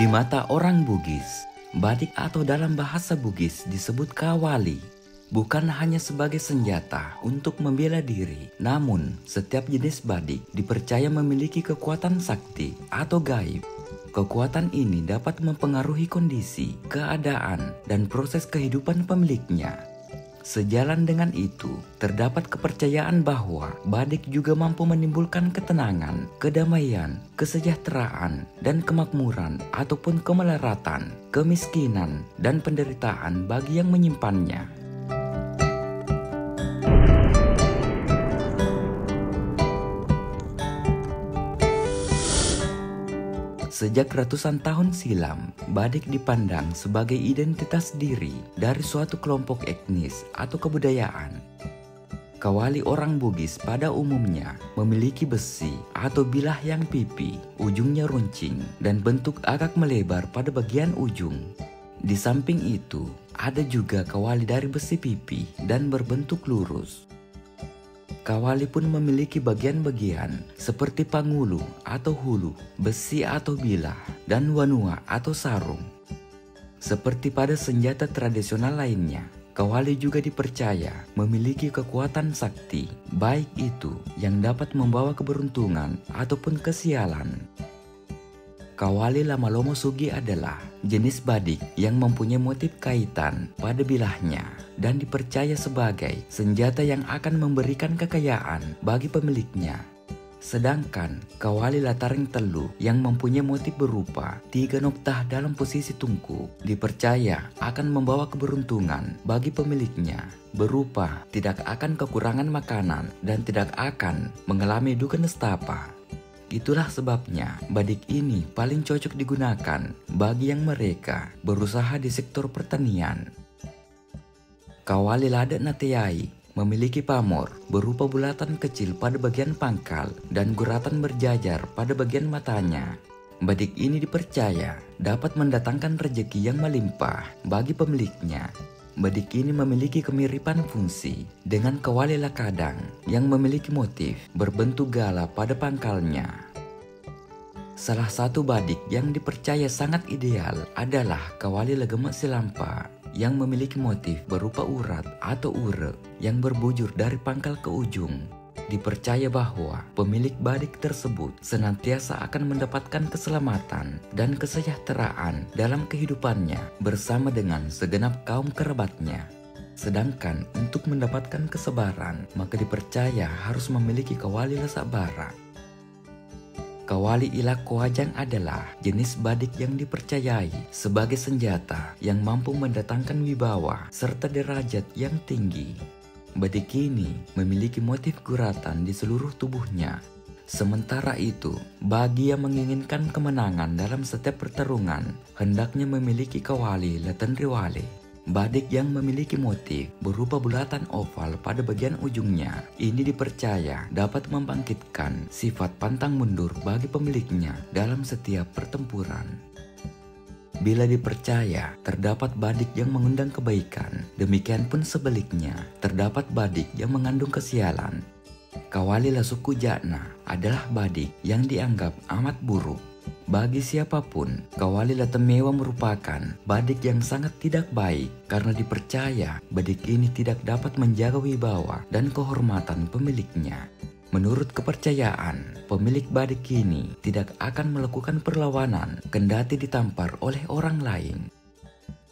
Di mata orang Bugis, badik atau dalam bahasa Bugis disebut kawali, bukan hanya sebagai senjata untuk membela diri, namun setiap jenis badik dipercaya memiliki kekuatan sakti atau gaib. Kekuatan ini dapat mempengaruhi kondisi, keadaan, dan proses kehidupan pemiliknya. Sejalan dengan itu, terdapat kepercayaan bahwa badik juga mampu menimbulkan ketenangan, kedamaian, kesejahteraan, dan kemakmuran ataupun kemelaratan, kemiskinan, dan penderitaan bagi yang menyimpannya. Sejak ratusan tahun silam, badik dipandang sebagai identitas diri dari suatu kelompok etnis atau kebudayaan. Kawali orang Bugis pada umumnya memiliki besi atau bilah yang pipi, ujungnya runcing, dan bentuk agak melebar pada bagian ujung. Di samping itu, ada juga kawali dari besi pipi dan berbentuk lurus. Kawali pun memiliki bagian-bagian seperti pangulu atau hulu, besi atau bilah, dan wanua atau sarung. Seperti pada senjata tradisional lainnya, kawali juga dipercaya memiliki kekuatan sakti, baik itu yang dapat membawa keberuntungan ataupun kesialan. Kawali Lama-Lomo Sugi adalah jenis badik yang mempunyai motif kaitan pada bilahnya dan dipercaya sebagai senjata yang akan memberikan kekayaan bagi pemiliknya. Sedangkan kawali Lataring Telu yang mempunyai motif berupa 3 noktah dalam posisi tungku dipercaya akan membawa keberuntungan bagi pemiliknya, berupa tidak akan kekurangan makanan dan tidak akan mengalami duka nestapa. Itulah sebabnya badik ini paling cocok digunakan bagi yang mereka berusaha di sektor pertanian. Kawali Lada Nateyai memiliki pamor berupa bulatan kecil pada bagian pangkal dan guratan berjajar pada bagian matanya. Badik ini dipercaya dapat mendatangkan rejeki yang melimpah bagi pemiliknya. Badik ini memiliki kemiripan fungsi dengan kawali Lakadang yang memiliki motif berbentuk gala pada pangkalnya. Salah satu badik yang dipercaya sangat ideal adalah kawali Legemak Silampa yang memiliki motif berupa urat atau ure yang berbujur dari pangkal ke ujung. Dipercaya bahwa pemilik badik tersebut senantiasa akan mendapatkan keselamatan dan kesejahteraan dalam kehidupannya bersama dengan segenap kaum kerabatnya. Sedangkan untuk mendapatkan kesabaran, maka dipercaya harus memiliki kawali Lesak Barak. Kawali Ilak Kowajang adalah jenis badik yang dipercayai sebagai senjata yang mampu mendatangkan wibawa serta derajat yang tinggi. Badik ini memiliki motif guratan di seluruh tubuhnya. Sementara itu, bagi yang menginginkan kemenangan dalam setiap pertarungan, hendaknya memiliki kawali Latendriwale. Badik yang memiliki motif berupa bulatan oval pada bagian ujungnya, ini dipercaya dapat membangkitkan sifat pantang mundur bagi pemiliknya dalam setiap pertempuran. Bila dipercaya terdapat badik yang mengundang kebaikan, demikian pun sebaliknya terdapat badik yang mengandung kesialan. Kawali Lasuku Jatna adalah badik yang dianggap amat buruk. Bagi siapapun, kawali Latemewa merupakan badik yang sangat tidak baik karena dipercaya badik ini tidak dapat menjaga wibawa dan kehormatan pemiliknya. Menurut kepercayaan, pemilik badik ini tidak akan melakukan perlawanan kendati ditampar oleh orang lain.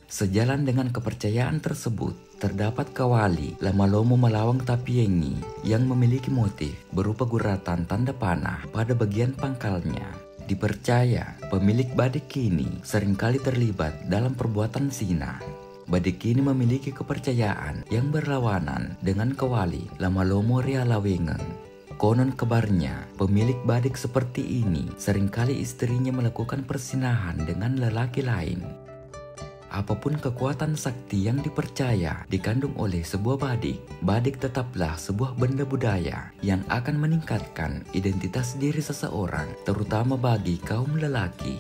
Sejalan dengan kepercayaan tersebut, terdapat kawali Lama-Lomo Malawang Tapiengi yang memiliki motif berupa guratan tanda panah pada bagian pangkalnya. Dipercaya pemilik badik ini seringkali terlibat dalam perbuatan zina. Badik ini memiliki kepercayaan yang berlawanan dengan kawali Lama-Lomo Rialawengeng. Konon kabarnya, pemilik badik seperti ini seringkali istrinya melakukan persinahan dengan lelaki lain. Apapun kekuatan sakti yang dipercaya dikandung oleh sebuah badik, badik tetaplah sebuah benda budaya yang akan meningkatkan identitas diri seseorang, terutama bagi kaum lelaki.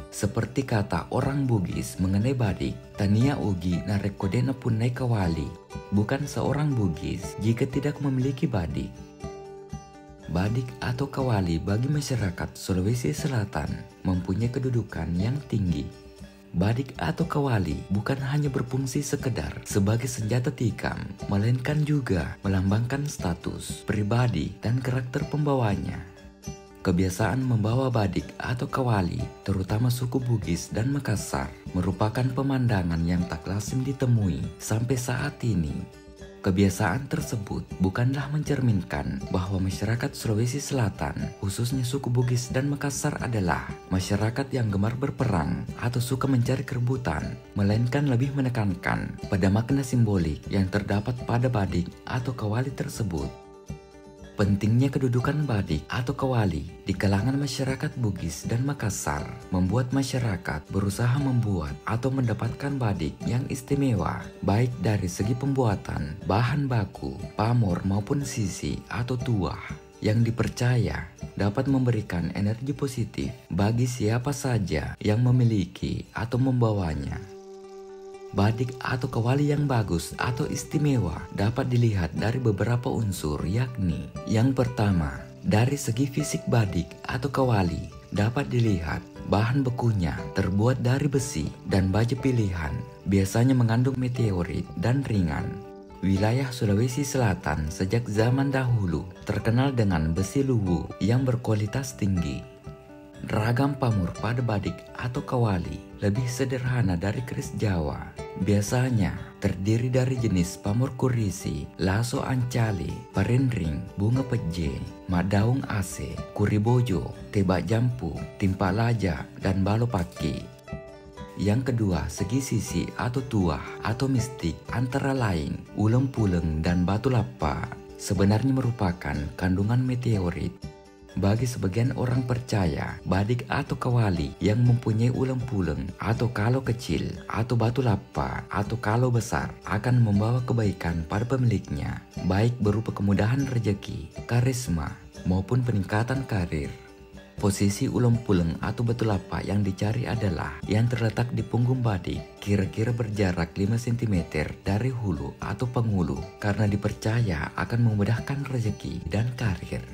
Seperti kata orang Bugis mengenai badik, Tania ugi narekodena punai kawali. Bukan seorang Bugis jika tidak memiliki badik. Badik atau kawali bagi masyarakat Sulawesi Selatan mempunyai kedudukan yang tinggi. Badik atau kawali bukan hanya berfungsi sekedar sebagai senjata tikam, melainkan juga melambangkan status, pribadi, dan karakter pembawanya. Kebiasaan membawa badik atau kawali, terutama suku Bugis dan Makassar, merupakan pemandangan yang tak lazim ditemui sampai saat ini. Kebiasaan tersebut bukanlah mencerminkan bahwa masyarakat Sulawesi Selatan, khususnya suku Bugis dan Makassar adalah masyarakat yang gemar berperang atau suka mencari kerebutan, melainkan lebih menekankan pada makna simbolik yang terdapat pada badik atau kawali tersebut. Pentingnya kedudukan badik atau kawali di kalangan masyarakat Bugis dan Makassar membuat masyarakat berusaha membuat atau mendapatkan badik yang istimewa, baik dari segi pembuatan, bahan baku, pamor maupun sisi atau tuah, yang dipercaya dapat memberikan energi positif bagi siapa saja yang memiliki atau membawanya. Badik atau kawali yang bagus atau istimewa dapat dilihat dari beberapa unsur, yakni yang pertama, dari segi fisik badik atau kawali dapat dilihat bahan bakunya terbuat dari besi dan baja pilihan, biasanya mengandung meteorit dan ringan. Wilayah Sulawesi Selatan sejak zaman dahulu terkenal dengan besi luwu yang berkualitas tinggi. Ragam pamor pada badik atau kawali lebih sederhana dari keris Jawa. Biasanya terdiri dari jenis pamor kurisi, laso ancali, parendring, bunga peje, madaung ase, kuribojo, tebak jampu, timpa laja, dan balo paki. Yang kedua, segi sisi atau tuah atau mistik antara lain uleng puleng dan batu lapa sebenarnya merupakan kandungan meteorit. Bagi sebagian orang percaya, badik atau kawali yang mempunyai uleng-puleng atau kalo kecil atau batu lapa atau kalo besar akan membawa kebaikan pada pemiliknya, baik berupa kemudahan rezeki, karisma, maupun peningkatan karir. Posisi uleng-puleng atau batu lapa yang dicari adalah yang terletak di punggung badik, kira-kira berjarak 5 cm dari hulu atau penghulu, karena dipercaya akan memudahkan rezeki dan karir.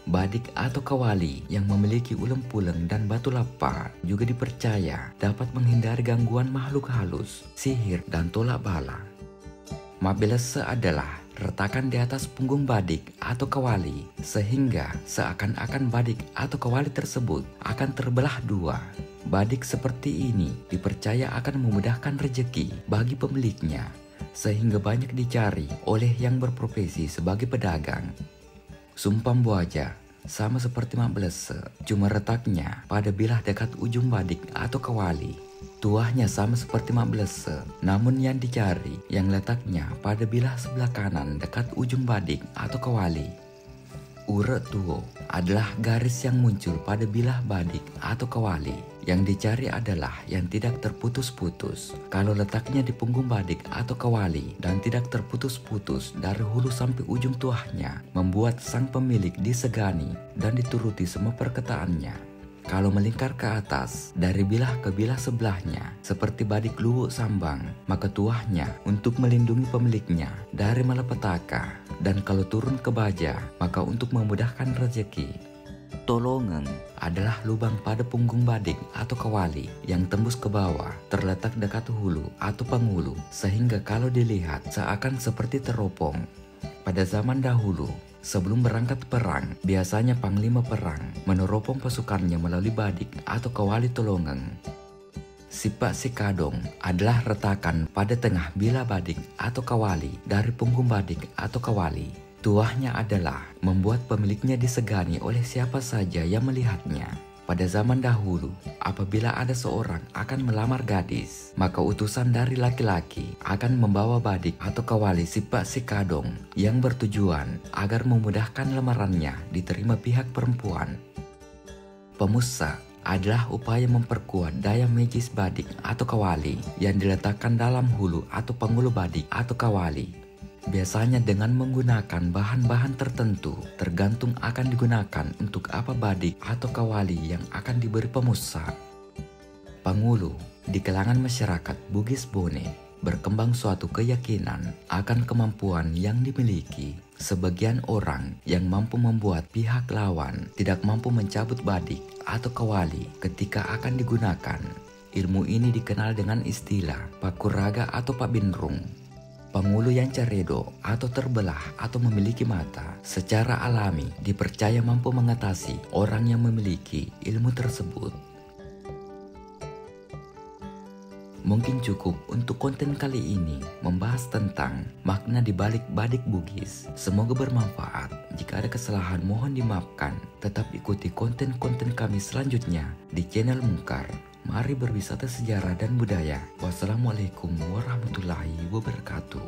Badik atau kawali yang memiliki uleng-puleng dan batu lapa juga dipercaya dapat menghindari gangguan makhluk halus, sihir, dan tolak bala. Mabelese adalah retakan di atas punggung badik atau kawali, sehingga seakan-akan badik atau kawali tersebut akan terbelah dua. Badik seperti ini dipercaya akan memudahkan rezeki bagi pemiliknya, sehingga banyak dicari oleh yang berprofesi sebagai pedagang. Sumpam buaja sama seperti mabelese, cuma retaknya pada bilah dekat ujung badik atau kawali. Tuahnya sama seperti mabelese, namun yang dicari yang letaknya pada bilah sebelah kanan dekat ujung badik atau kawali. Ure tuo adalah garis yang muncul pada bilah badik atau kawali. Yang dicari adalah yang tidak terputus-putus. Kalau letaknya di punggung badik atau kawali dan tidak terputus-putus dari hulu sampai ujung tuahnya, membuat sang pemilik disegani dan dituruti semua perkataannya. Kalau melingkar ke atas dari bilah ke bilah sebelahnya seperti badik luwuk sambang, maka tuahnya untuk melindungi pemiliknya dari malapetaka, dan kalau turun ke baja maka untuk memudahkan rezeki. Tolongeng adalah lubang pada punggung badik atau kawali yang tembus ke bawah, terletak dekat hulu atau penghulu, sehingga kalau dilihat seakan seperti teropong. Pada zaman dahulu, sebelum berangkat perang, biasanya panglima perang meneropong pasukannya melalui badik atau kawali tolongeng. Sipak sikadong adalah retakan pada tengah bilah badik atau kawali dari punggung badik atau kawali. Tuahnya adalah membuat pemiliknya disegani oleh siapa saja yang melihatnya. Pada zaman dahulu, apabila ada seorang akan melamar gadis, maka utusan dari laki-laki akan membawa badik atau kawali sipak sikadong yang bertujuan agar memudahkan lamarannya diterima pihak perempuan. Pemusa adalah upaya memperkuat daya magis badik atau kawali yang diletakkan dalam hulu atau penghulu badik atau kawali. Biasanya dengan menggunakan bahan-bahan tertentu, tergantung akan digunakan untuk apa badik atau kawali yang akan diberi pemusa. Penghulu di kalangan masyarakat Bugis Bone berkembang suatu keyakinan akan kemampuan yang dimiliki. Sebagian orang yang mampu membuat pihak lawan tidak mampu mencabut badik atau kawali ketika akan digunakan. Ilmu ini dikenal dengan istilah pakuraga atau pabinrung. Pangulu yang caredo atau terbelah atau memiliki mata secara alami dipercaya mampu mengatasi orang yang memiliki ilmu tersebut. Mungkin cukup untuk konten kali ini membahas tentang makna di balik badik Bugis. Semoga bermanfaat. Jika ada kesalahan mohon dimaafkan. Tetap ikuti konten-konten kami selanjutnya di channel Mungkar. Mari berwisata sejarah dan budaya. Wassalamualaikum warahmatullahi wabarakatuh.